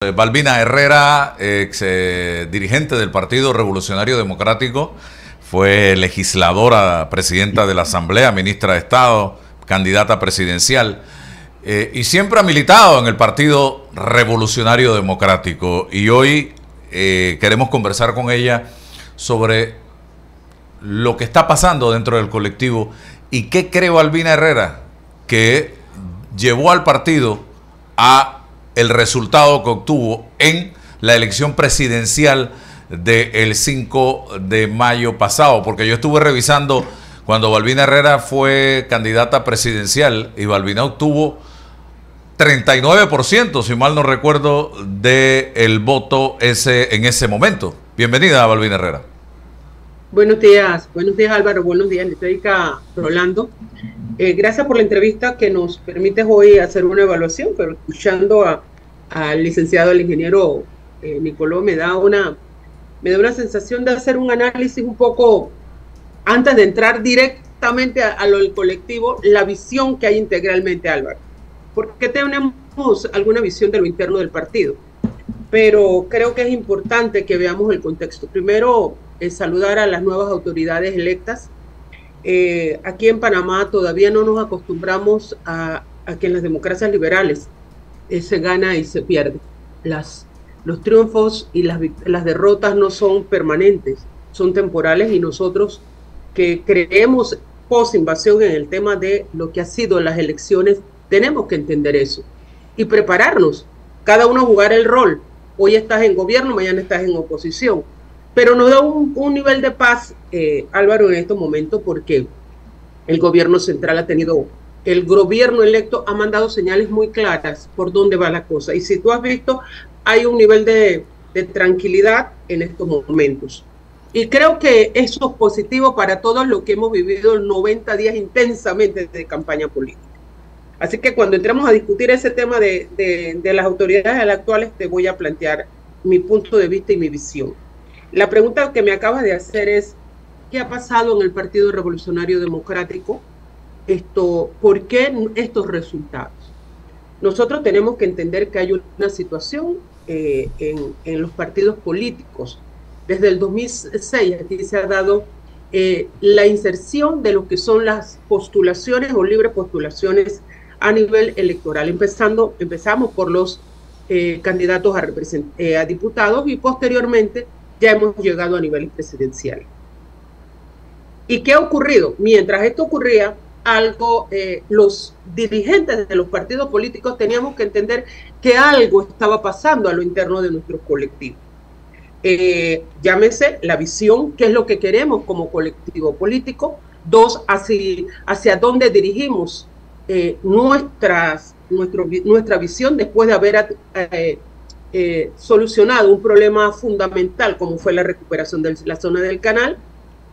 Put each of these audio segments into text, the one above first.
Balbina Herrera, ex dirigente del Partido Revolucionario Democrático, fue legisladora, presidenta de la Asamblea, ministra de Estado, candidata presidencial, y siempre ha militado en el Partido Revolucionario Democrático. Y hoy queremos conversar con ella sobre lo que está pasando dentro del colectivo y qué cree Balbina Herrera que llevó al partido a el resultado que obtuvo en la elección presidencial del 5 de mayo pasado, porque yo estuve revisando cuando Balbina Herrera fue candidata presidencial y Balbina obtuvo 39%, si mal no recuerdo, del voto en ese momento. Bienvenida, Balbina Herrera. Buenos días Álvaro, buenos días, Litóica Rolando. Gracias por la entrevista que nos permite hoy hacer una evaluación, pero escuchando al licenciado, al ingeniero Nicoló, me da una sensación de hacer un análisis un poco, antes de entrar directamente a lo del colectivo, la visión que hay integralmente, Álvaro. Porque tenemos alguna visión de lo interno del partido, pero creo que es importante que veamos el contexto. Primero, saludar a las nuevas autoridades electas. Aquí en Panamá todavía no nos acostumbramos a que en las democracias liberales se gana y se pierde. Los triunfos y las derrotas no son permanentes, son temporales, y nosotros que creemos post-invasión en el tema de lo que ha sido las elecciones, tenemos que entender eso y prepararnos, cada uno jugar el rol. Hoy estás en gobierno, mañana estás en oposición, pero nos da un nivel de paz, Álvaro, en estos momentos, porque el gobierno central el gobierno electo ha mandado señales muy claras por dónde va la cosa. Y si tú has visto, hay un nivel de tranquilidad en estos momentos. Y creo que eso es positivo para todos los que hemos vivido 90 días intensamente de campaña política. Así que cuando entremos a discutir ese tema de las autoridades actuales, te voy a plantear mi punto de vista y mi visión. La pregunta que me acabas de hacer es, ¿qué ha pasado en el Partido Revolucionario Democrático? ¿Por qué estos resultados? Nosotros tenemos que entender que hay una situación en los partidos políticos. Desde el 2006 aquí se ha dado la inserción de lo que son las postulaciones o libres postulaciones a nivel electoral. Empezamos por los candidatos a diputados y posteriormente ya hemos llegado a nivel presidencial. ¿Y qué ha ocurrido? Mientras esto ocurría, los dirigentes de los partidos políticos teníamos que entender que algo estaba pasando a lo interno de nuestros colectivos. Llámese la visión, qué es lo que queremos como colectivo político. Dos, hacia dónde dirigimos nuestra visión después de haber solucionado un problema fundamental como fue la recuperación de la zona del canal,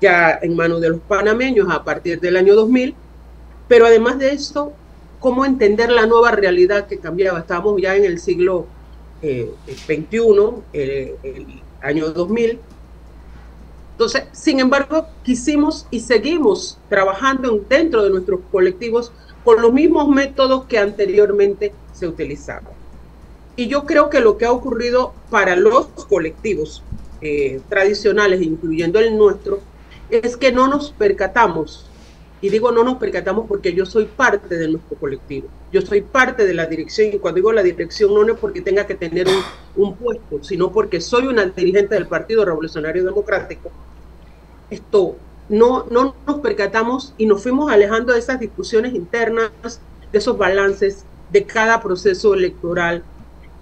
ya en manos de los panameños a partir del año 2000. Pero además de eso, ¿cómo entender la nueva realidad que cambiaba? Estábamos ya en el siglo XXI, el año 2000. Entonces, sin embargo, quisimos y seguimos trabajando dentro de nuestros colectivos con los mismos métodos que anteriormente se utilizaban. Y yo creo que lo que ha ocurrido para los colectivos tradicionales, incluyendo el nuestro, es que no nos percatamos. Y digo no nos percatamos porque yo soy parte de nuestro colectivo. Yo soy parte de la dirección, y cuando digo la dirección no es porque tenga que tener un puesto, sino porque soy una dirigente del Partido Revolucionario Democrático. No nos percatamos y nos fuimos alejando de esas discusiones internas, de esos balances, de cada proceso electoral,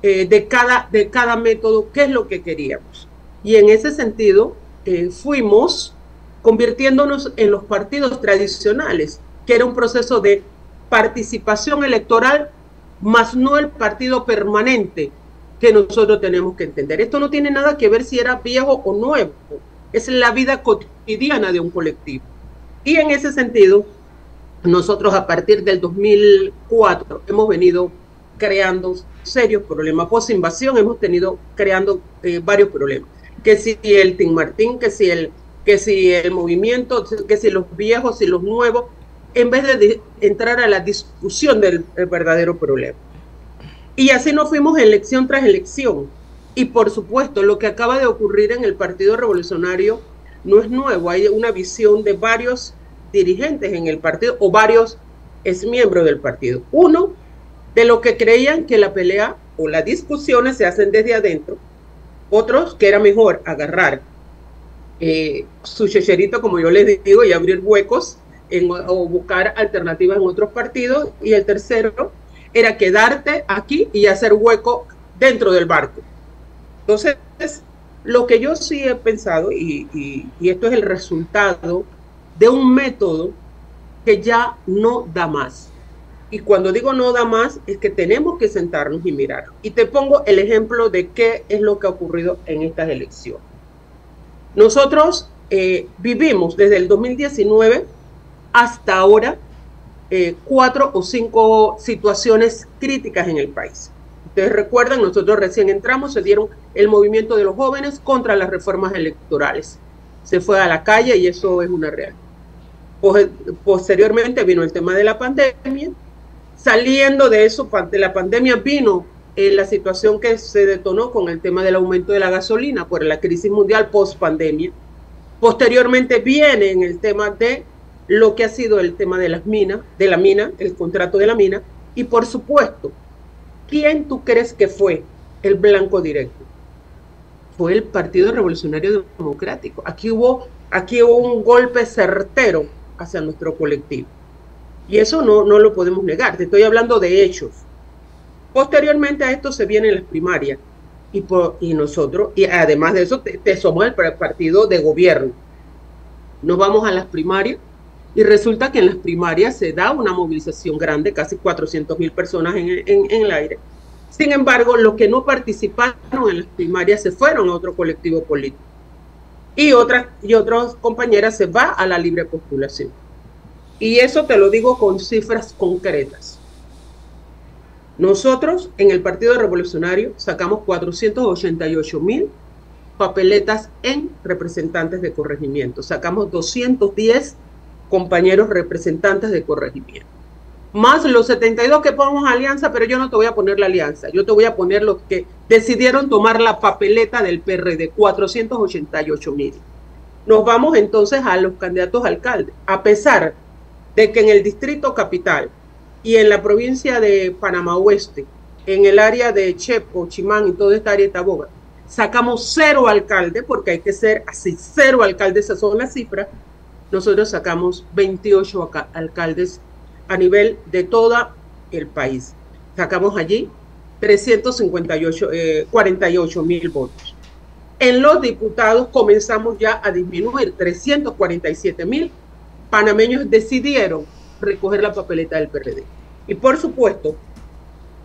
de cada método, qué es lo que queríamos. Y en ese sentido fuimos convirtiéndonos en los partidos tradicionales, que era un proceso de participación electoral, más no el partido permanente que nosotros tenemos que entender. Esto no tiene nada que ver si era viejo o nuevo, es la vida cotidiana de un colectivo. Y en ese sentido, nosotros a partir del 2004 hemos venido creando serios problemas. Post-invasión hemos tenido creando varios problemas. Que si el Team Martín, que si el movimiento, que si los viejos y los nuevos, en vez de entrar a la discusión del verdadero problema. Y así nos fuimos elección tras elección. Y por supuesto, lo que acaba de ocurrir en el Partido Revolucionario no es nuevo. Hay una visión de varios dirigentes en el partido o varios exmiembros del partido. Uno, de lo que creían que la pelea o las discusiones se hacen desde adentro. Otros, que era mejor agarrar su checherito, como yo les digo, y abrir huecos o buscar alternativas en otros partidos. Y el tercero era quedarte aquí y hacer hueco dentro del barco. Entonces, lo que yo sí he pensado, y esto es el resultado de un método que ya no da más. Y cuando digo no da más, es que tenemos que sentarnos y mirar. Y te pongo el ejemplo de qué es lo que ha ocurrido en estas elecciones. Nosotros vivimos desde el 2019 hasta ahora 4 o 5 situaciones críticas en el país. Ustedes recuerdan, nosotros recién entramos, se dieron el movimiento de los jóvenes contra las reformas electorales. Se fue a la calle y eso es una realidad. Posteriormente vino el tema de la pandemia. Saliendo de eso, de la pandemia, vino la situación que se detonó con el tema del aumento de la gasolina por la crisis mundial post-pandemia. Posteriormente viene en el tema de lo que ha sido el tema de las minas, de la mina, el contrato de la mina, y por supuesto, ¿quién tú crees que fue el blanco directo? Fue el Partido Revolucionario Democrático. Aquí hubo un golpe certero hacia nuestro colectivo. Y eso no lo podemos negar, te estoy hablando de hechos. Posteriormente a esto se vienen las primarias. Y nosotros, y además de eso, somos el partido de gobierno. Nos vamos a las primarias y resulta que en las primarias se da una movilización grande, casi 400.000 personas en el aire. Sin embargo, los que no participaron en las primarias se fueron a otro colectivo político. Y otras compañeras se van a la libre postulación. Y eso te lo digo con cifras concretas. Nosotros en el Partido Revolucionario sacamos 488.000 papeletas en representantes de corregimiento. Sacamos 210 compañeros representantes de corregimiento. Más los 72 que ponemos alianza, pero yo no te voy a poner la alianza. Yo te voy a poner los que decidieron tomar la papeleta del PRD, 488.000. Nos vamos entonces a los candidatos a alcalde. A pesar de que en el distrito capital y en la provincia de Panamá Oeste, en el área de Chepo, Chimán y toda esta área de Taboga, sacamos 0 alcaldes, porque hay que ser así, 0 alcaldes, esas son las cifras. Nosotros sacamos 28 alcaldes a nivel de todo el país. Sacamos allí 48.000 votos. En los diputados comenzamos ya a disminuir, 347.000 panameños decidieron recoger la papeleta del PRD. Y por supuesto,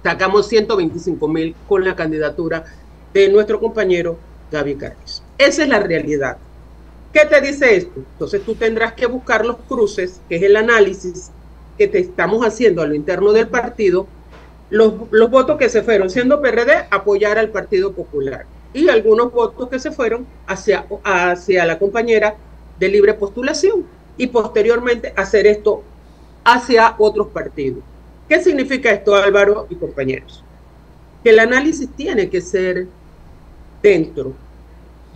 sacamos 125.000 con la candidatura de nuestro compañero Gaby Carrizo. Esa es la realidad. ¿Qué te dice esto? Entonces tú tendrás que buscar los cruces, que es el análisis que te estamos haciendo a lo interno del partido, los votos que se fueron siendo PRD, apoyar al Partido Popular, y algunos votos que se fueron hacia la compañera de libre postulación, y posteriormente hacer esto hacia otros partidos. ¿Qué significa esto, Álvaro y compañeros? Que el análisis tiene que ser dentro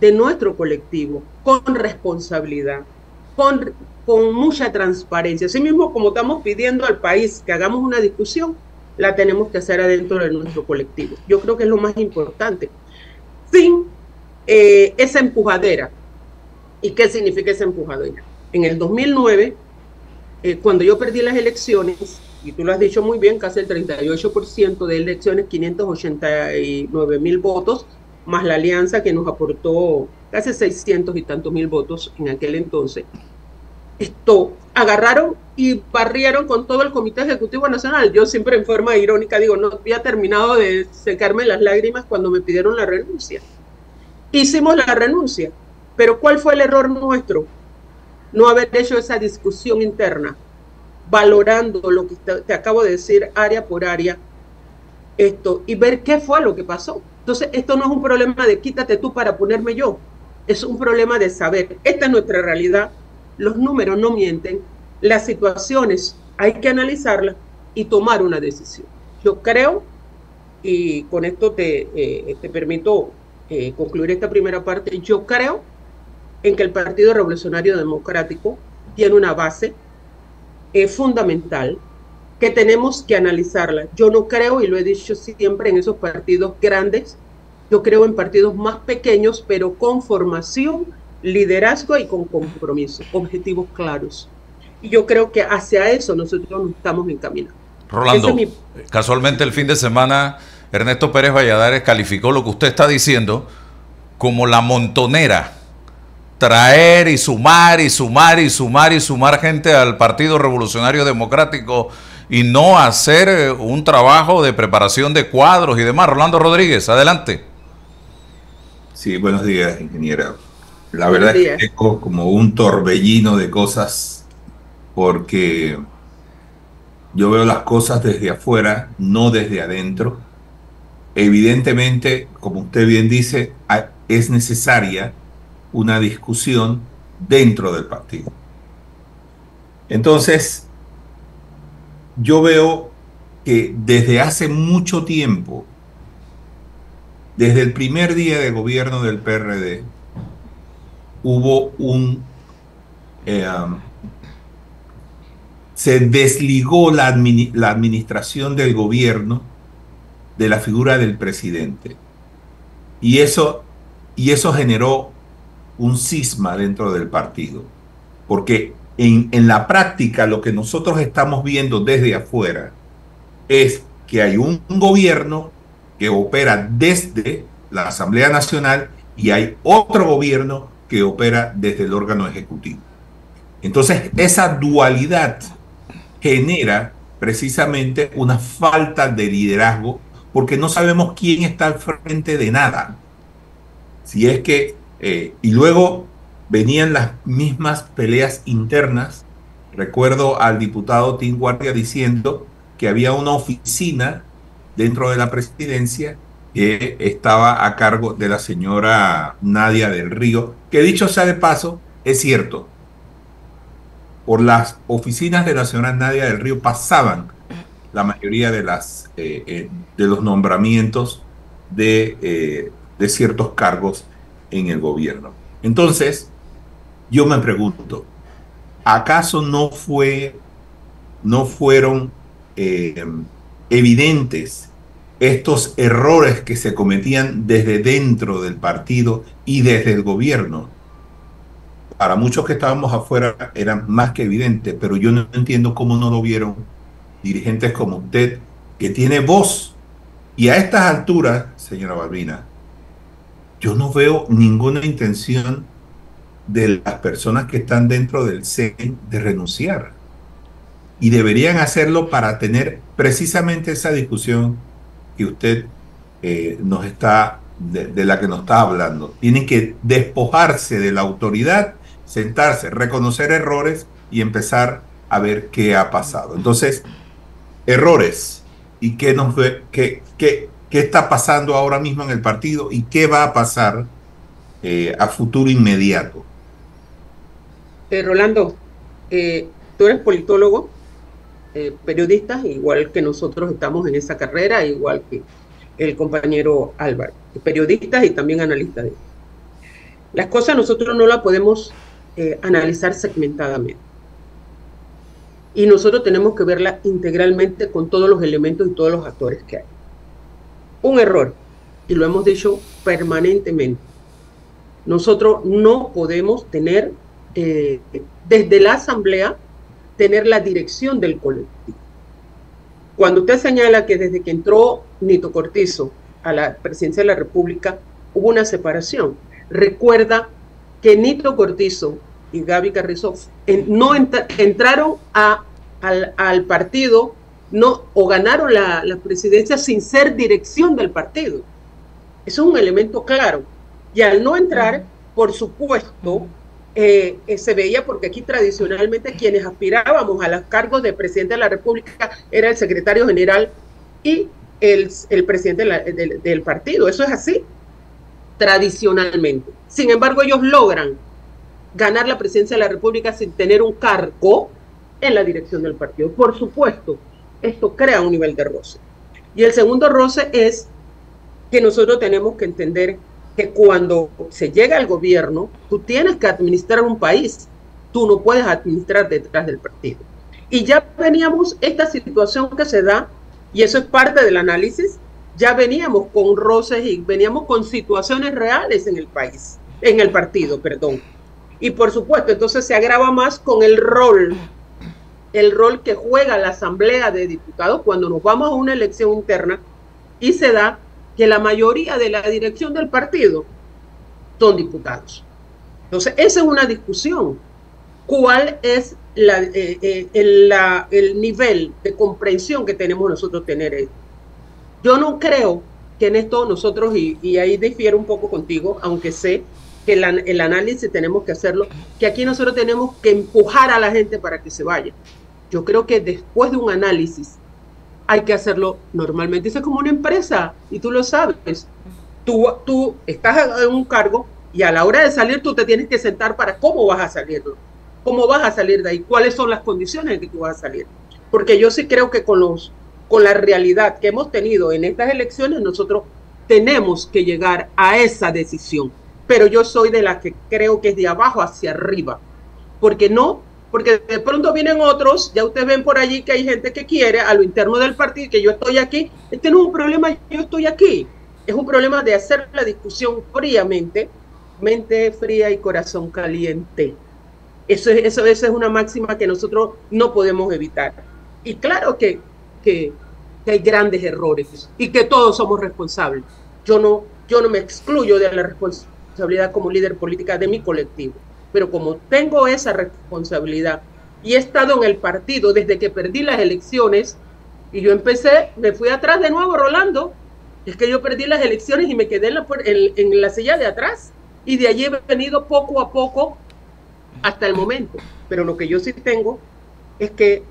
de nuestro colectivo, con responsabilidad, con mucha transparencia. Así mismo, como estamos pidiendo al país que hagamos una discusión, la tenemos que hacer adentro de nuestro colectivo. Yo creo que es lo más importante. Sin esa empujadera. ¿Y qué significa esa empujadera? En el 2009, cuando yo perdí las elecciones, y tú lo has dicho muy bien, casi el 38% de elecciones, 589.000 votos, más la alianza que nos aportó casi 600 y tantos mil votos en aquel entonces. Esto agarraron y barrieron con todo el Comité Ejecutivo Nacional. Yo siempre en forma irónica digo, no había terminado de secarme las lágrimas cuando me pidieron la renuncia. Hicimos la renuncia, pero ¿cuál fue el error nuestro? No haber hecho esa discusión interna, valorando lo que te acabo de decir área por área, y ver qué fue lo que pasó. Entonces, esto no es un problema de quítate tú para ponerme yo, es un problema de saber, esta es nuestra realidad, los números no mienten, las situaciones hay que analizarlas y tomar una decisión. Yo creo y con esto te permito concluir esta primera parte. Yo creo en que el Partido Revolucionario Democrático tiene una base fundamental que tenemos que analizarla. Yo no creo, y lo he dicho siempre, en esos partidos grandes. Yo creo en partidos más pequeños, pero con formación, liderazgo y con compromiso, objetivos claros. Y yo creo que hacia eso nosotros nos estamos encaminando. Rolando, casualmente el fin de semana Ernesto Pérez Valladares calificó lo que usted está diciendo como la montonera. Traer y sumar y sumar y sumar y sumar gente al Partido Revolucionario Democrático y no hacer un trabajo de preparación de cuadros y demás. Rolando Rodríguez, adelante. Sí, buenos días, ingeniera. La verdad es que tengo como un torbellino de cosas porque yo veo las cosas desde afuera, no desde adentro. Evidentemente, como usted bien dice, es necesaria una discusión dentro del partido. Entonces, yo veo que desde hace mucho tiempo, desde el primer día de gobierno del PRD, hubo se desligó la administración del gobierno de la figura del presidente. Y eso generó un cisma dentro del partido. Porque en la práctica lo que nosotros estamos viendo desde afuera es que hay un gobierno que opera desde la Asamblea Nacional y hay otro gobierno que opera desde el órgano ejecutivo. Entonces, esa dualidad genera precisamente una falta de liderazgo porque no sabemos quién está al frente de nada. Si es que, y luego venían las mismas peleas internas. Recuerdo al diputado Tim Guardia diciendo que había una oficina dentro de la presidencia que estaba a cargo de la señora Nadia del Río, que dicho sea de paso, es cierto. Por las oficinas de la señora Nadia del Río pasaban la mayoría de los nombramientos de ciertos cargos en el gobierno. Entonces, yo me pregunto, ¿acaso no fueron evidentes estos errores que se cometían desde dentro del partido y desde el gobierno? Para muchos que estábamos afuera eran más que evidentes, pero yo no entiendo cómo no lo vieron dirigentes como usted, que tiene voz. Y a estas alturas, señora Balbina, yo no veo ninguna intención de las personas que están dentro del CEN de renunciar. Y deberían hacerlo para tener precisamente esa discusión que usted de la que nos está hablando. Tienen que despojarse de la autoridad, sentarse, reconocer errores y empezar a ver qué ha pasado. Entonces, errores y qué está pasando ahora mismo en el partido y qué va a pasar a futuro inmediato. Rolando, tú eres politólogo, periodista, igual que nosotros estamos en esa carrera, igual que el compañero Álvaro, periodistas y también analistas. Las cosas nosotros no las podemos analizar segmentadamente. Y nosotros tenemos que verla integralmente con todos los elementos y todos los actores que hay. Un error, y lo hemos dicho permanentemente, nosotros no podemos tener, desde la Asamblea, tener la dirección del colectivo. Cuando usted señala que desde que entró Nito Cortizo a la presidencia de la República hubo una separación, recuerda que Nito Cortizo y Gaby Carrizo no entraron al partido o ganaron la presidencia sin ser dirección del partido. Eso es un elemento claro. Y al no entrar, por supuesto, se veía, porque aquí tradicionalmente quienes aspirábamos a los cargos de presidente de la República era el secretario general y el presidente del partido. Eso es así, tradicionalmente. Sin embargo, ellos logran ganar la presidencia de la República sin tener un cargo en la dirección del partido. Por supuesto, esto crea un nivel de roce. Y el segundo roce es que nosotros tenemos que entender que cuando se llega al gobierno, tú tienes que administrar un país, tú no puedes administrar detrás del partido. Y ya veníamos, esta situación que se da, y eso es parte del análisis, ya veníamos con roces y veníamos con situaciones reales en el país, en el partido, perdón. Y por supuesto, entonces se agrava más con el rol que juega la Asamblea de Diputados cuando nos vamos a una elección interna y se da que la mayoría de la dirección del partido son diputados. Entonces, esa es una discusión. ¿Cuál es el nivel de comprensión que tenemos nosotros tener? Yo no creo que en esto nosotros, y ahí difiero un poco contigo, aunque sé que el análisis tenemos que hacerlo, que aquí nosotros tenemos que empujar a la gente para que se vaya. Yo creo que después de un análisis hay que hacerlo normalmente. Eso es como una empresa, y tú lo sabes. Tú estás en un cargo y a la hora de salir tú te tienes que sentar para cómo vas a salirlo. ¿Cómo vas a salir de ahí? ¿Cuáles son las condiciones en que tú vas a salir? Porque yo sí creo que con la realidad que hemos tenido en estas elecciones, nosotros tenemos que llegar a esa decisión. Pero yo soy de la que creo que es de abajo hacia arriba. Porque de pronto vienen otros, ya ustedes ven por allí que hay gente que quiere a lo interno del partido, que yo estoy aquí. Este no es un problema, yo estoy aquí. Es un problema de hacer la discusión fríamente, mente fría y corazón caliente. Eso es una máxima que nosotros no podemos evitar. Y claro que hay grandes errores y que todos somos responsables. Yo no me excluyo de la responsabilidad como líder política de mi colectivo, pero como tengo esa responsabilidad y he estado en el partido desde que perdí las elecciones y yo me fui atrás de nuevo, Rolando, es que yo perdí las elecciones y me quedé en la silla de atrás y de allí he venido poco a poco hasta el momento. Pero lo que yo sí tengo es que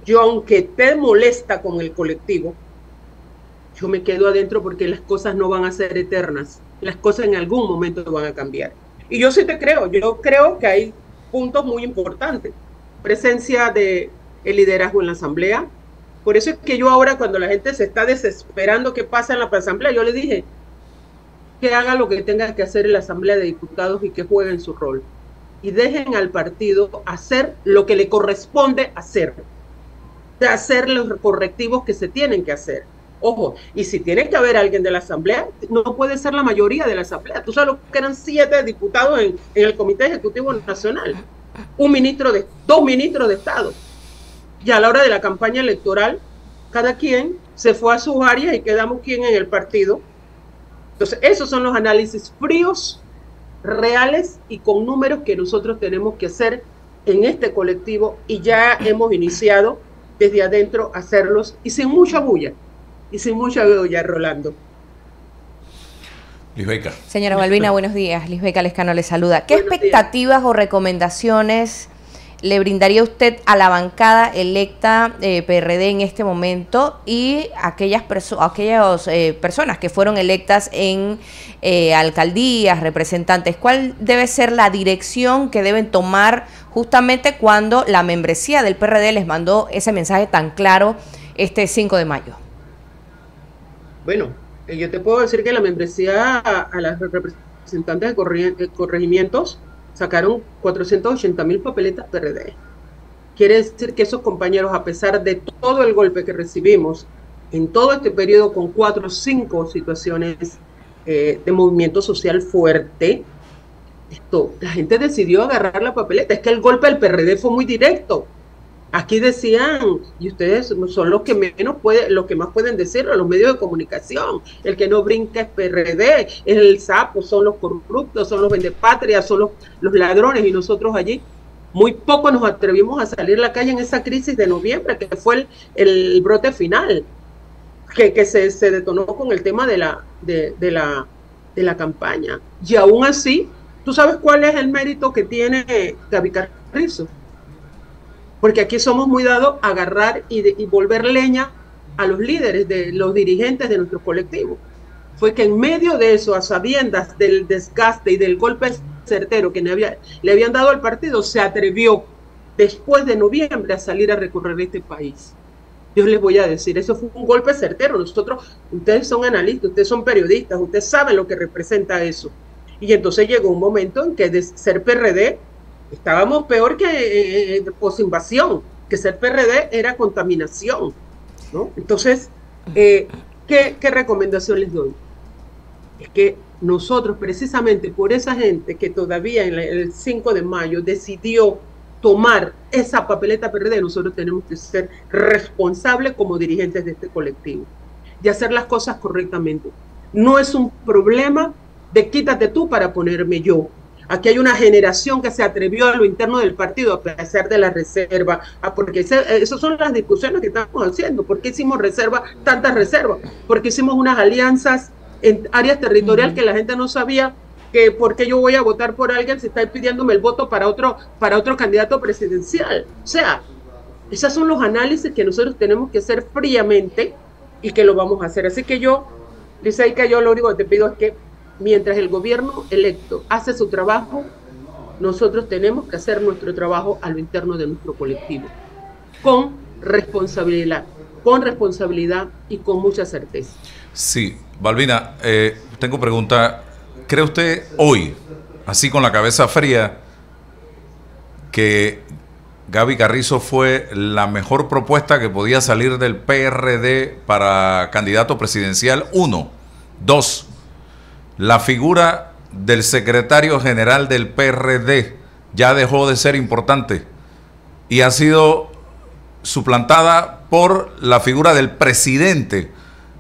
yo, aunque te molesta con el colectivo, yo me quedo adentro porque las cosas no van a ser eternas. Las cosas en algún momento van a cambiar. Y yo sí te creo. Yo creo que hay puntos muy importantes. Presencia del liderazgo en la asamblea. Por eso es que yo ahora, cuando la gente se está desesperando qué pasa en la asamblea, yo le dije que haga lo que tenga que hacer en la asamblea de diputados y que jueguen su rol. Y dejen al partido hacer lo que le corresponde hacer. De hacer los correctivos que se tienen que hacer. Ojo, y si tiene que haber alguien de la asamblea, no puede ser la mayoría de la asamblea. Tú sabes que eran 7 diputados en el Comité Ejecutivo Nacional, 2 ministros de Estado. Y a la hora de la campaña electoral, cada quien se fue a sus áreas y quedamos quien en el partido. Entonces, esos son los análisis fríos, reales y con números que nosotros tenemos que hacer en este colectivo y ya hemos iniciado desde adentro a hacerlos y sin mucha bulla. Rolando. Lisbeca. Señora Balbina, buenos días. Lisbeca Lescano le saluda. ¿Qué expectativas o recomendaciones le brindaría usted a la bancada electa PRD en este momento y aquellas personas que fueron electas en alcaldías, representantes? ¿Cuál debe ser la dirección que deben tomar justamente cuando la membresía del PRD les mandó ese mensaje tan claro este 5 de mayo? Bueno, yo te puedo decir que la membresía a las representantes de corregimientos sacaron 480,000 papeletas PRD. Quiere decir que esos compañeros, a pesar de todo el golpe que recibimos en todo este periodo con 4 o 5 situaciones de movimiento social fuerte, la gente decidió agarrar la papeleta. Es que el golpe del PRD fue muy directo. Aquí decían, y ustedes son los que más pueden decirlo, los medios de comunicación, el que no brinca es PRD, es el sapo, son los corruptos, son los vendepatrias, son los ladrones, y nosotros allí muy poco nos atrevimos a salir a la calle en esa crisis de noviembre, que fue el brote final, que se detonó con el tema de la campaña. Y aún así, ¿tú sabes cuál es el mérito que tiene Gaby Carrizo? Porque aquí somos muy dados a agarrar y volver leña a los líderes, de los dirigentes de nuestro colectivo. Fue que en medio de eso, a sabiendas del desgaste y del golpe certero que le habían dado al partido, se atrevió después de noviembre a salir a recorrer este país. yo les voy a decir, eso fue un golpe certero. Ustedes son analistas, ustedes son periodistas, ustedes saben lo que representa eso. Y entonces llegó un momento en que de ser PRD estábamos peor que posinvasión, que ser PRD era contaminación, ¿no? Entonces, ¿qué recomendación les doy? Es que nosotros, precisamente por esa gente que todavía en el 5 de mayo decidió tomar esa papeleta PRD, nosotros tenemos que ser responsables como dirigentes de este colectivo y hacer las cosas correctamente. No es un problema de quítate tú para ponerme yo. Aquí hay una generación que se atrevió a lo interno del partido, a pesar de la reserva, porque esas son las discusiones que estamos haciendo. ¿Por qué hicimos tantas reservas? Porque hicimos unas alianzas en áreas territoriales que la gente no sabía que por qué yo voy a votar por alguien si está pidiéndome el voto para otro candidato presidencial. O sea, esos son los análisis que nosotros tenemos que hacer fríamente y que lo vamos a hacer. Así que yo, Liceika, yo lo único que te pido es que mientras el gobierno electo hace su trabajo, nosotros tenemos que hacer nuestro trabajo a lo interno de nuestro colectivo, con responsabilidad y con mucha certeza. Sí, Balbina, tengo pregunta. ¿Cree usted hoy, así con la cabeza fría, que Gaby Carrizo fue la mejor propuesta que podía salir del PRD para candidato presidencial? 1. 2. La figura del secretario general del PRD ya dejó de ser importante y ha sido suplantada por la figura del presidente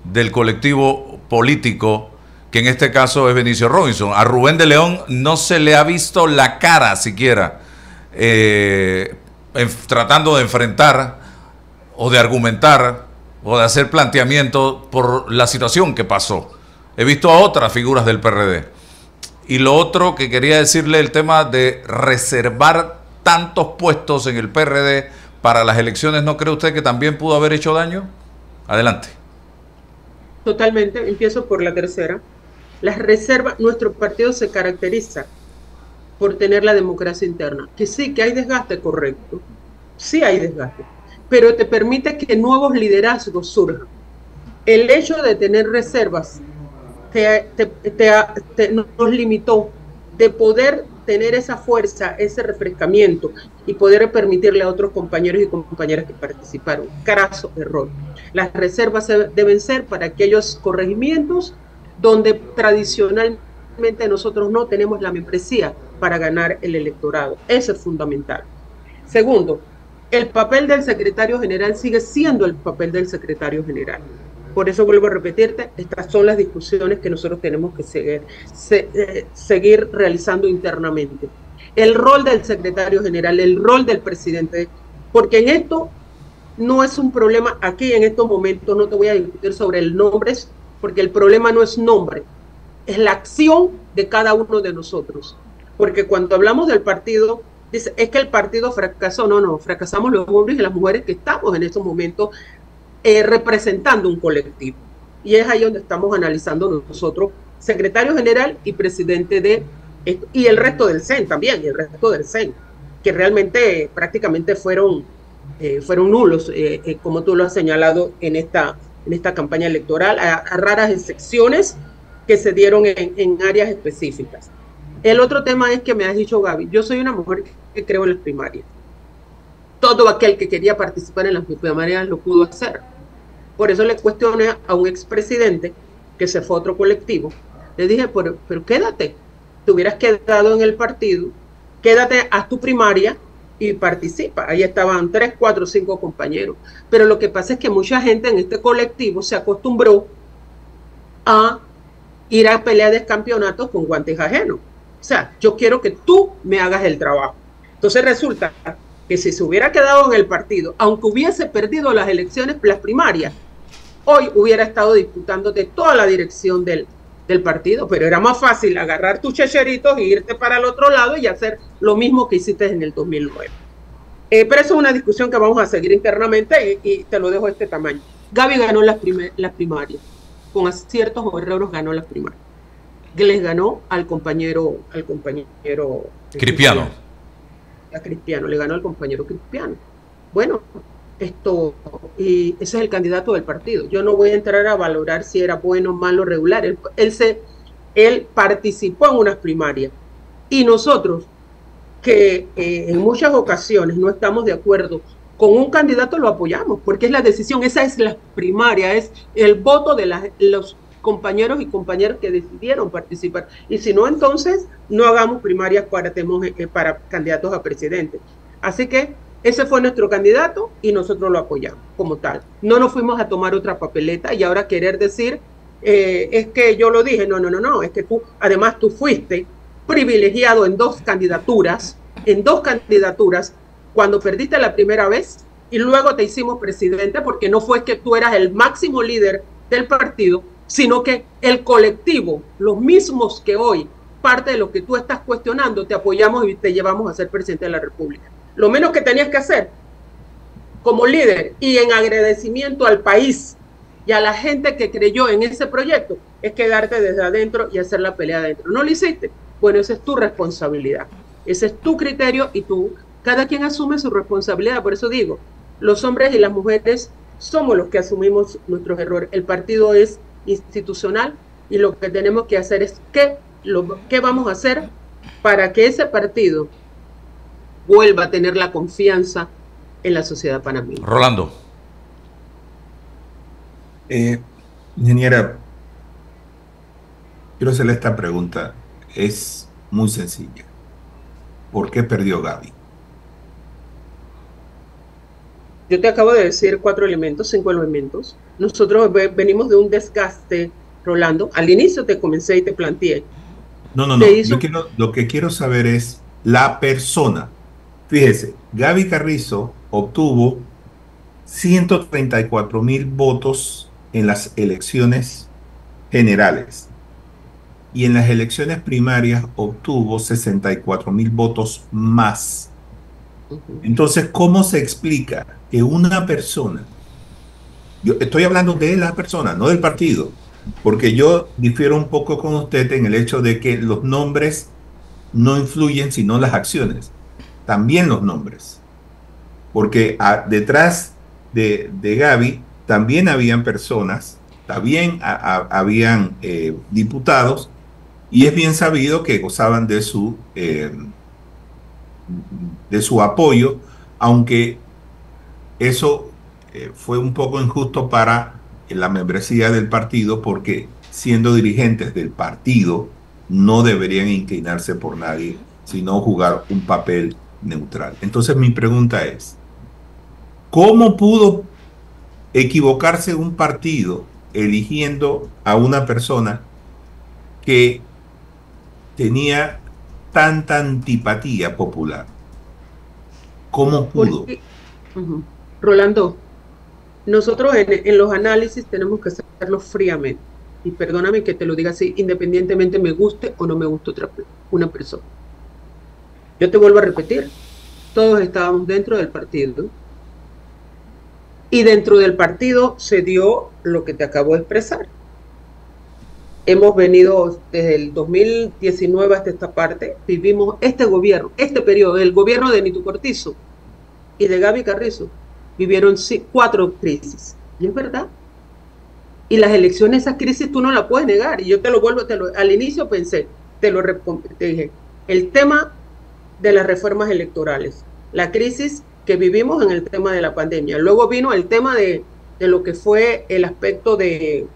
del colectivo político, que en este caso es Benicio Robinson. A Rubén de León no se le ha visto la cara siquiera tratando de enfrentar o de argumentar o de hacer planteamientos por la situación que pasó. He visto a otras figuras del PRD. Y lo otro que quería decirle, el tema de reservar tantos puestos en el PRD para las elecciones, ¿no cree usted que también pudo haber hecho daño? Adelante. Totalmente, empiezo por la tercera. Las reservas, nuestro partido se caracteriza por tener la democracia interna. Que sí, que hay desgaste, correcto. Sí hay desgaste, pero te permite que nuevos liderazgos surjan. El hecho de tener reservas nos limitó de poder tener esa fuerza, ese refrescamiento y poder permitirle a otros compañeros y compañeras que participaron. Craso error. Las reservas deben ser para aquellos corregimientos donde tradicionalmente nosotros no tenemos la membresía para ganar el electorado. Eso es fundamental. Segundo, el papel del secretario general sigue siendo el papel del secretario general. Por eso vuelvo a repetirte, estas son las discusiones que nosotros tenemos que seguir realizando internamente. El rol del secretario general, el rol del presidente, porque en esto no es un problema, aquí en estos momentos no te voy a discutir sobre el nombre, porque el problema no es nombre, es la acción de cada uno de nosotros. Porque cuando hablamos del partido, dice, es que el partido fracasó. No, fracasamos los hombres y las mujeres que estamos en estos momentos representando un colectivo. Y es ahí donde estamos analizando nosotros, secretario general y presidente de esto, y el resto del CEN también, y el resto del CEN, que realmente prácticamente fueron nulos, como tú lo has señalado en esta campaña electoral, a raras excepciones que se dieron en áreas específicas. El otro tema es que me has dicho, Gaby, yo soy una mujer que creo en las primarias. Todo aquel que quería participar en las primarias lo pudo hacer. Por eso le cuestioné a un expresidente que se fue a otro colectivo. Le dije, pero quédate, te hubieras quedado en el partido, quédate, haz tu primaria y participa. Ahí estaban 3, 4, 5 compañeros. Pero lo que pasa es que mucha gente en este colectivo se acostumbró a ir a pelear de campeonatos con guantes ajenos. O sea, yo quiero que tú me hagas el trabajo. Entonces resulta que si se hubiera quedado en el partido, aunque hubiese perdido las elecciones, las primarias, hoy hubiera estado disputándote toda la dirección del partido, pero era más fácil agarrar tus checheritos e irte para el otro lado y hacer lo mismo que hiciste en el 2009. Pero eso es una discusión que vamos a seguir internamente y te lo dejo de este tamaño. Gaby ganó las primarias, con aciertos o errores ganó las primarias. Les ganó al compañero Cristiano. A Cristiano, le ganó al compañero Cristiano. Bueno, y ese es el candidato del partido. Yo no voy a entrar a valorar si era bueno, malo, regular. Él participó en unas primarias y nosotros, que en muchas ocasiones no estamos de acuerdo con un candidato, lo apoyamos, porque es la decisión, esa es la primaria, es el voto de los compañeros y compañeras que decidieron participar. Y si no, entonces no hagamos primarias para candidatos a presidente. Así que ese fue nuestro candidato y nosotros lo apoyamos como tal. No nos fuimos a tomar otra papeleta y ahora querer decir, es que yo lo dije, no, es que además tú fuiste privilegiado en dos candidaturas, cuando perdiste la primera vez y luego te hicimos presidente, porque no fue que tú eras el máximo líder del partido, sino que el colectivo, los mismos que hoy, parte de lo que tú estás cuestionando, te apoyamos y te llevamos a ser presidente de la República. Lo menos que tenías que hacer como líder y en agradecimiento al país y a la gente que creyó en ese proyecto es quedarte desde adentro y hacer la pelea adentro. ¿No lo hiciste? Bueno, esa es tu responsabilidad, ese es tu criterio y cada quien asume su responsabilidad. Por eso digo, los hombres y las mujeres somos los que asumimos nuestros errores. El partido es institucional y lo que tenemos que hacer es qué vamos a hacer para que ese partido vuelva a tener la confianza en la sociedad panameña. Rolando. Ingeniera, quiero hacerle esta pregunta. Es muy sencilla. ¿Por qué perdió Gaby? Yo te acabo de decir 5 elementos. Nosotros venimos de un desgaste, Rolando. Al inicio te comencé y te planteé. No. Lo que quiero saber es la persona. Fíjese, Gaby Carrizo obtuvo 134,000 votos en las elecciones generales y en las elecciones primarias obtuvo 64,000 votos más. Entonces, ¿cómo se explica que una persona, yo estoy hablando de la persona, no del partido, porque yo difiero un poco con usted en el hecho de que los nombres no influyen sino las acciones, también los nombres, porque detrás de Gaby también habían personas, también habían diputados, y es bien sabido que gozaban de su apoyo, aunque eso fue un poco injusto para la membresía del partido, porque siendo dirigentes del partido no deberían inclinarse por nadie, sino jugar un papel neutral. Entonces mi pregunta es, ¿cómo pudo equivocarse un partido eligiendo a una persona que tenía tanta antipatía popular? ¿Cómo pudo? Rolando, nosotros en los análisis tenemos que hacerlo fríamente. Y perdóname que te lo diga así, independientemente me guste o no me guste una persona. Yo te vuelvo a repetir, todos estábamos dentro del partido. Y dentro del partido se dio lo que te acabo de expresar. Hemos venido desde el 2019 hasta esta parte, vivimos este gobierno, este periodo, el gobierno de Nito Cortizo y de Gaby Carrizo, vivieron 4 crisis. Y es verdad. Y las elecciones, esas crisis tú no la puedes negar. Y yo te lo vuelvo, al inicio pensé, te dije, el tema de las reformas electorales, la crisis que vivimos en el tema de la pandemia. Luego vino el tema de lo que fue el aspecto de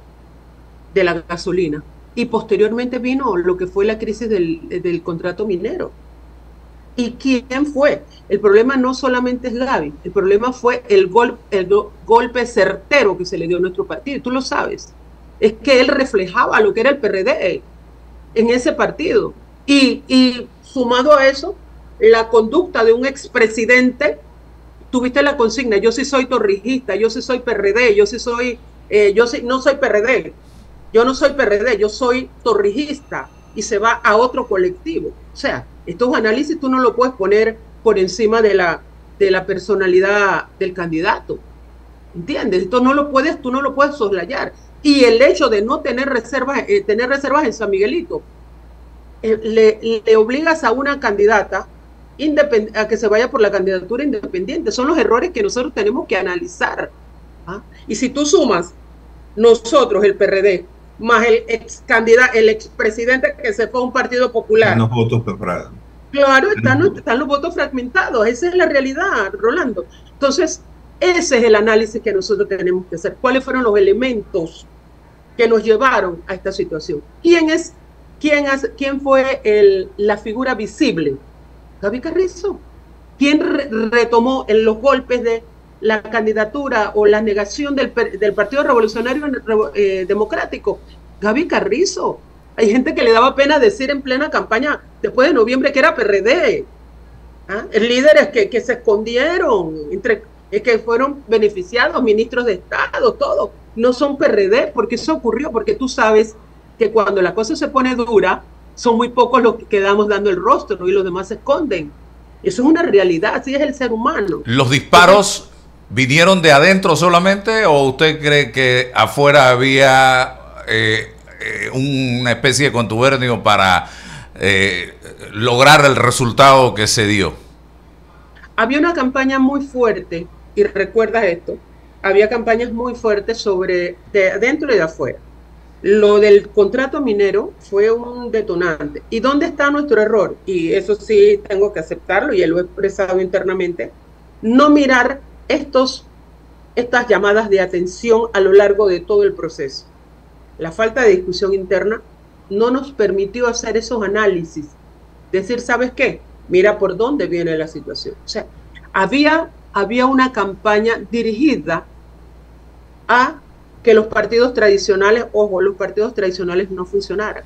la gasolina. Y posteriormente vino lo que fue la crisis del contrato minero. ¿Y quién fue? El problema no solamente es Gaby, el problema fue el golpe certero que se le dio a nuestro partido. Y tú lo sabes. Es que él reflejaba lo que era el PRD en ese partido. Y sumado a eso, la conducta de un expresidente. Tuviste la consigna, yo sí soy torrijista, yo sí soy PRD, no soy PRD, yo no soy PRD, yo soy torrijista, y se va a otro colectivo. O sea, estos análisis tú no lo puedes poner por encima de la personalidad del candidato, ¿entiendes? Esto tú no lo puedes soslayar. Y el hecho de no tener reservas en San Miguelito, le obligas a una candidata a que se vaya por la candidatura independiente. Son los errores que nosotros tenemos que analizar. ¿Ah? Y si tú sumas nosotros, el PRD, más el expresidente que se fue a un partido popular. Los votos preparados. Claro, están los votos fragmentados. Esa es la realidad, Rolando. Entonces, ese es el análisis que nosotros tenemos que hacer. ¿Cuáles fueron los elementos que nos llevaron a esta situación? ¿Quién fue la figura visible? Gaby Carrizo. ¿Quién retomó en los golpes de la candidatura o la negación del Partido Revolucionario Democrático? Gaby Carrizo. Hay gente que le daba pena decir en plena campaña, después de noviembre, que era PRD. ¿Ah? Líderes que se escondieron, que fueron beneficiados, ministros de Estado, todo. No son PRD, porque eso ocurrió, porque tú sabes que cuando la cosa se pone dura, son muy pocos los que quedamos dando el rostro y los demás se esconden. Eso es una realidad, así es el ser humano. ¿Los disparos vinieron de adentro solamente o usted cree que afuera había una especie de contubernio para lograr el resultado que se dio? Había una campaña muy fuerte, y recuerdas esto, había campañas muy fuertes de adentro y de afuera. Lo del contrato minero fue un detonante. ¿Y dónde está nuestro error? Y eso sí tengo que aceptarlo, y lo he expresado internamente. No mirar estas llamadas de atención a lo largo de todo el proceso. La falta de discusión interna no nos permitió hacer esos análisis. Decir, ¿sabes qué? Mira por dónde viene la situación. O sea, había una campaña dirigida a que los partidos tradicionales, los partidos tradicionales no funcionaran.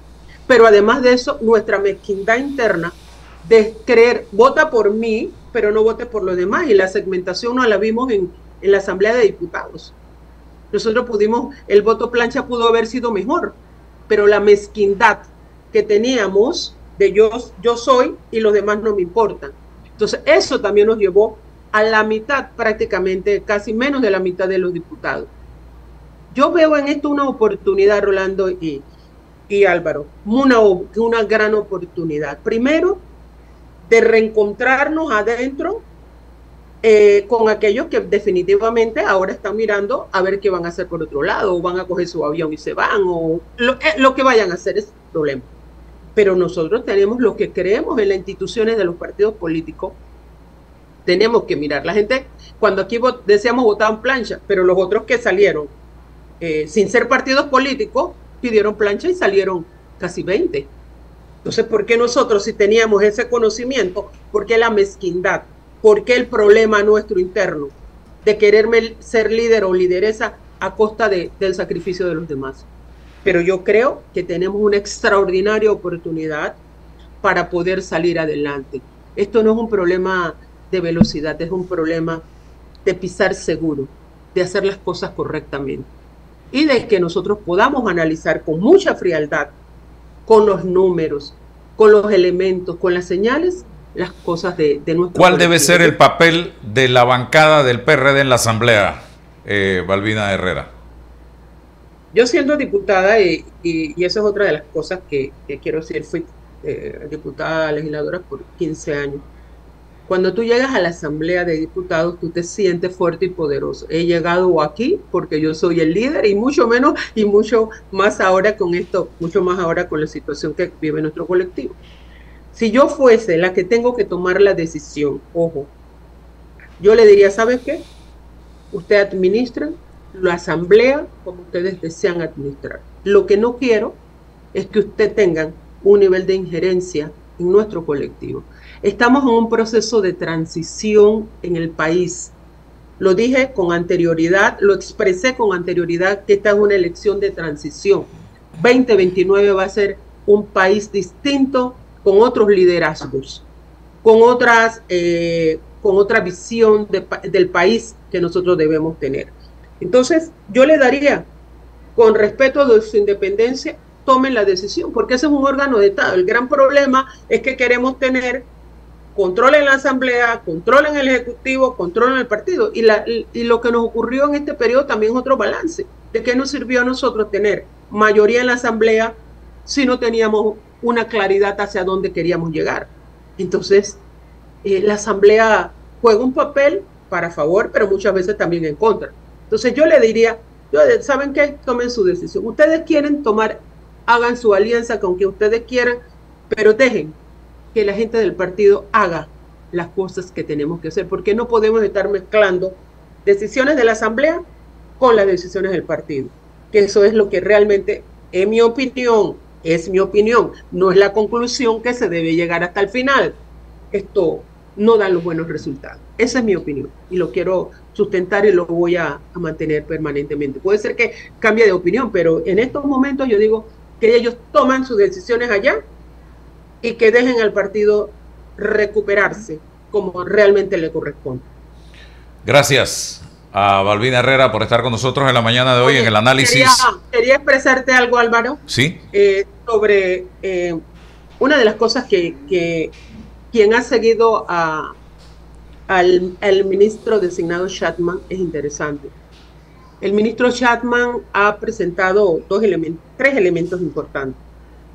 Pero además de eso, nuestra mezquindad interna de creer, vota por mí, pero no vote por los demás. Y la segmentación no la vimos en la Asamblea de Diputados. Nosotros el voto plancha pudo haber sido mejor, pero la mezquindad que teníamos de yo soy y los demás no me importan. Entonces, eso también nos llevó a la mitad, prácticamente, casi menos de la mitad de los diputados. Yo veo en esto una oportunidad, Rolando y Álvaro, una gran oportunidad. Primero, de reencontrarnos adentro con aquellos que definitivamente ahora están mirando a ver qué van a hacer por otro lado, o van a coger su avión y se van, o lo que vayan a hacer es el problema. Pero nosotros tenemos los que creemos en las instituciones de los partidos políticos, tenemos que mirar. La gente, cuando aquí decíamos votaban plancha, pero los otros que salieron sin ser partidos políticos, pidieron plancha y salieron casi 20. Entonces, ¿por qué nosotros, si teníamos ese conocimiento, por qué la mezquindad? ¿Por qué el problema nuestro interno de querer ser líder o lideresa a costa del sacrificio de los demás? Pero yo creo que tenemos una extraordinaria oportunidad para poder salir adelante. Esto no es un problema de velocidad, es un problema de pisar seguro, de hacer las cosas correctamente y de que nosotros podamos analizar con mucha frialdad, con los números, con los elementos, con las señales, las cosas de nuestro ¿Cuál debe ser el papel de la bancada del PRD en la Asamblea, Balbina Herrera? Yo siendo diputada, y esa es otra de las cosas que quiero decir, fui diputada legisladora por 15 años. Cuando tú llegas a la Asamblea de Diputados, tú te sientes fuerte y poderoso. He llegado aquí porque yo soy el líder y mucho más ahora con esto, mucho más ahora con la situación que vive nuestro colectivo. Si yo fuese la que tengo que tomar la decisión, ojo, yo le diría, ¿sabes qué? Usted administra la Asamblea como ustedes desean administrar. Lo que no quiero es que ustedes tengan un nivel de injerencia en nuestro colectivo. Estamos en un proceso de transición en el país. Lo dije con anterioridad, lo expresé con anterioridad, que esta es una elección de transición. 2029 va a ser un país distinto, con otros liderazgos, con otra visión del país que nosotros debemos tener. Entonces, yo le daría, con respeto de su independencia, tomen la decisión, porque ese es un órgano de Estado. El gran problema es que queremos tener control en la Asamblea, control en el Ejecutivo, control en el partido. Y lo que nos ocurrió en este periodo también es otro balance. ¿De qué nos sirvió a nosotros tener mayoría en la Asamblea si no teníamos una claridad hacia dónde queríamos llegar? Entonces, la Asamblea juega un papel para favor, pero muchas veces también en contra. Entonces yo le diría, ¿saben qué? Tomen su decisión. Ustedes quieren tomar, hagan su alianza con quien ustedes quieran, pero dejen que la gente del partido haga las cosas que tenemos que hacer, porque no podemos estar mezclando decisiones de la Asamblea con las decisiones del partido, que eso es lo que realmente, en mi opinión, es mi opinión, no es la conclusión que se debe llegar hasta el final. Esto no da los buenos resultados. Esa es mi opinión y lo quiero sustentar y lo voy a mantener permanentemente. Puede ser que cambie de opinión, pero en estos momentos yo digo que ellos toman sus decisiones allá y que dejen al partido recuperarse como realmente le corresponde. Gracias a Balbina Herrera por estar con nosotros en la mañana de hoy. Oye, en el análisis. Quería expresarte algo, Álvaro. Sí. Sobre una de las cosas que quien ha seguido al ministro designado Chapman es interesante. El ministro Chapman ha presentado tres elementos importantes.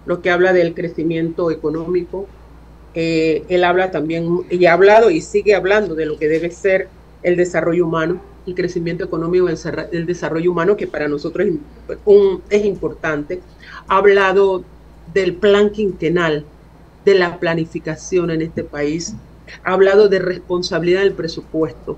Lo que habla del crecimiento económico. Él habla también, y ha hablado y sigue hablando de lo que debe ser el desarrollo humano, el crecimiento económico, el desarrollo humano, que para nosotros es importante. Ha hablado del plan quinquenal, de la planificación en este país. Ha hablado de responsabilidad del presupuesto.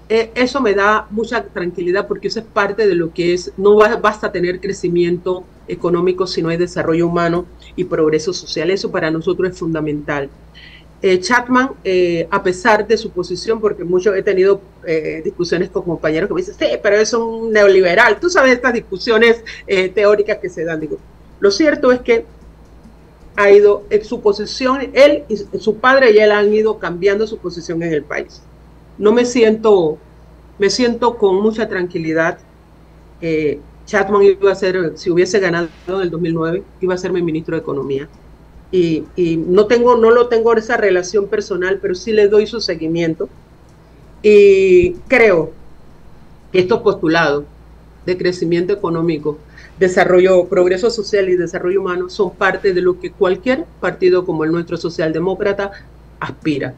Eso me da mucha tranquilidad porque eso es parte de lo que es, no basta tener crecimiento económico si no hay desarrollo humano y progreso social. Eso para nosotros es fundamental. Chapman, a pesar de su posición, porque he tenido discusiones con compañeros que me dicen, sí, pero es un neoliberal. Tú sabes estas discusiones teóricas que se dan. Digo, lo cierto es que ha ido en su posición, él y su padre y él han ido cambiando su posición en el país. No me siento con mucha tranquilidad. Chapman iba a ser, si hubiese ganado en el 2009, iba a ser mi ministro de Economía. Y no lo tengo esa relación personal, pero sí le doy su seguimiento. Y creo que estos postulados de crecimiento económico, desarrollo, progreso social y desarrollo humano son parte de lo que cualquier partido como el nuestro socialdemócrata aspira.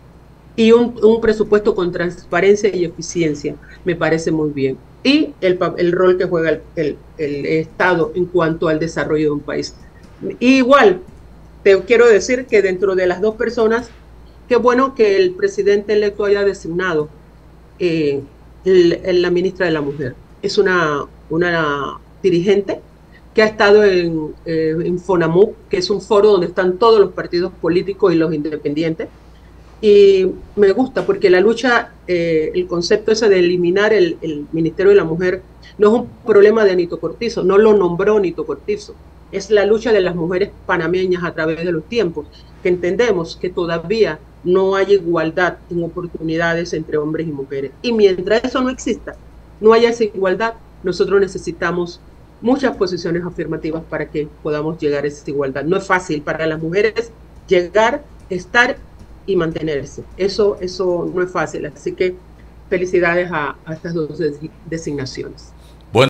Y un presupuesto con transparencia y eficiencia me parece muy bien. Y el rol que juega el Estado en cuanto al desarrollo de un país. Y igual, te quiero decir que dentro de las dos personas, qué bueno que el presidente electo haya designado la ministra de la Mujer. Es una dirigente que ha estado en FONAMUP, que es un foro donde están todos los partidos políticos y los independientes. Y me gusta porque la lucha, el concepto ese de eliminar el Ministerio de la Mujer no es un problema de Nito Cortizo, no lo nombró Nito Cortizo. Es la lucha de las mujeres panameñas a través de los tiempos, que entendemos que todavía no hay igualdad en oportunidades entre hombres y mujeres. Y mientras eso no exista, no haya esa igualdad, nosotros necesitamos muchas posiciones afirmativas para que podamos llegar a esa igualdad. No es fácil para las mujeres llegar, estar y mantenerse. Eso no es fácil. Así que felicidades a estas dos designaciones.